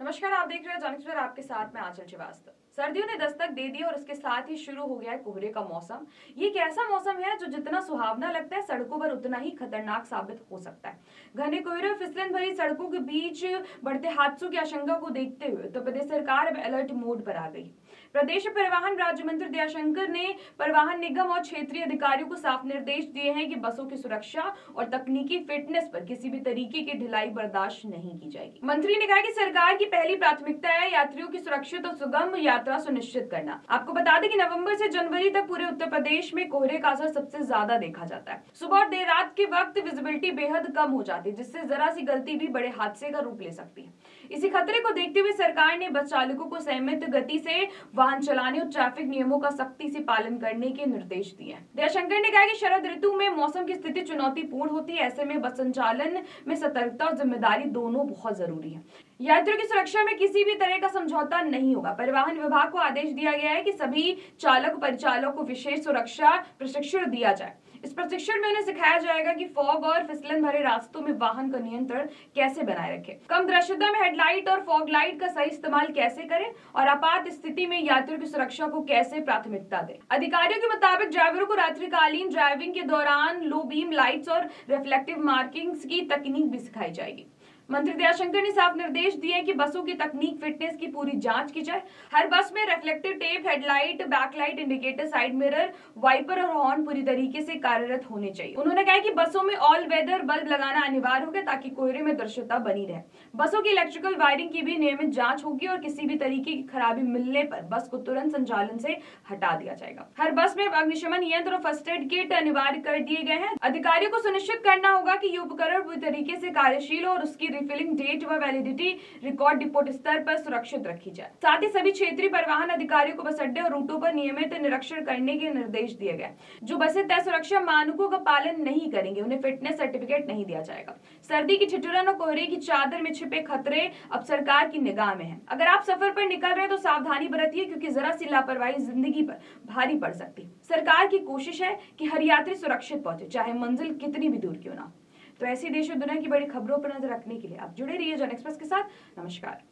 नमस्कार, आप देख रहे हैं जन एक्सप्रेस। आपके साथ मैं आंचल श्रीवास्तव। सर्दियों ने दस्तक दे दी और इसके साथ ही शुरू हो गया है कोहरे का मौसम। ये एक ऐसा मौसम है जो जितना सुहावना लगता है सड़कों पर उतना ही खतरनाक साबित हो सकता है। घने कोहरे और फिसलन भरी सड़कों के बीच बढ़ते हादसों की आशंका को देखते हुए उत्तर प्रदेश सरकार अब अलर्ट मोड पर आ गई। प्रदेश परिवहन राज्य मंत्री दयाशंकर ने परिवहन निगम और क्षेत्रीय अधिकारियों को साफ निर्देश दिए हैं कि बसों की सुरक्षा और तकनीकी फिटनेस पर किसी भी तरीके की ढिलाई बर्दाश्त नहीं की जाएगी। मंत्री ने कहा कि सरकार की पहली प्राथमिकता है यात्रियों की सुरक्षित और सुगम यात्रा सुनिश्चित करना। आपको बता दें कि नवंबर से जनवरी तक पूरे उत्तर प्रदेश में कोहरे का असर सबसे ज्यादा देखा जाता है। सुबह और देर रात के वक्त विजिबिलिटी बेहद कम हो जाती है, जिससे जरा सी गलती भी बड़े हादसे का रूप ले सकती है। इसी खतरे को देखते हुए सरकार ने बस चालकों को सीमित गति से वाहन चलाने और ट्रैफिक नियमों का सख्ती से पालन करने के निर्देश दिए हैं। दयाशंकर ने कहा कि शरद ऋतु में मौसम की स्थिति चुनौतीपूर्ण होती है। ऐसे में बस संचालन में सतर्कता और जिम्मेदारी दोनों बहुत जरूरी है। यात्रियों की सुरक्षा में किसी भी तरह का समझौता नहीं होगा। परिवहन विभाग को आदेश दिया गया है कि सभी चालक परिचालकों को विशेष सुरक्षा प्रशिक्षण दिया जाए। इस प्रशिक्षण में उन्हें सिखाया जाएगा कि फॉग और फिसलन भरे रास्तों में वाहन का नियंत्रण कैसे बनाए रखें, कम दृश्यता में हेडलाइट और फॉग लाइट का सही इस्तेमाल कैसे करें और आपात स्थिति में यात्रियों की सुरक्षा को कैसे प्राथमिकता दें। अधिकारियों के मुताबिक ड्राइवरों को रात्रिकालीन ड्राइविंग के दौरान लो बीम लाइट्स और रिफ्लेक्टिव मार्किंग्स की तकनीक भी सिखाई जाएगी। मंत्री दयाशंकर ने साफ निर्देश दिए कि बसों की तकनीक फिटनेस की पूरी जांच की जाए। हर बस में reflective tape, headlight, backlight, indicator, side mirror, wiper और हॉर्न पूरी तरीके से कार्यरत होने चाहिए। उन्होंने कहा कि बसों में ऑल वेदर बल्ब लगाना अनिवार्य होगा ताकि कोहरे में दृश्यता बनी रहे। बसों की इलेक्ट्रिकल वायरिंग की भी नियमित जांच होगी और किसी भी तरीके की खराबी मिलने पर बस को तुरंत संचालन से हटा दिया जाएगा। हर बस में अग्निशमन यंत्र और फर्स्ट एड किट अनिवार्य कर दिए गए हैं। अधिकारियों को सुनिश्चित करना होगा कि ये उपकरण पूरी तरीके से कार्यशील और उसकी रिफिलिंग डेट व वैलिडिटी रिकॉर्ड डिपोट स्तर पर सुरक्षित रखी जाए। साथ ही सभी क्षेत्रीय परिवहन अधिकारियों को बस अड्डे और रूटों पर नियमित निरीक्षण करने के निर्देश दिए गए। जो बसें तय सुरक्षा मानकों का पालन नहीं करेंगे उन्हें फिटनेस सर्टिफिकेट नहीं दिया जाएगा। सर्दी की ठिठुरन और कोहरे की चादर में छिपे खतरे अब सरकार की निगाह में हैं। अगर आप सफर पर निकल रहे हैं तो सावधानी बरतिए, क्योंकि जरा सी लापरवाही जिंदगी पर भारी पड़ सकती है। सरकार की कोशिश है कि हर यात्री सुरक्षित पहुंचे, चाहे मंजिल कितनी भी दूर क्यों ना। तो ऐसी देश और दुनिया की बड़ी खबरों पर नजर रखने के लिए आप जुड़े रहिए जन एक्सप्रेस के साथ। नमस्कार।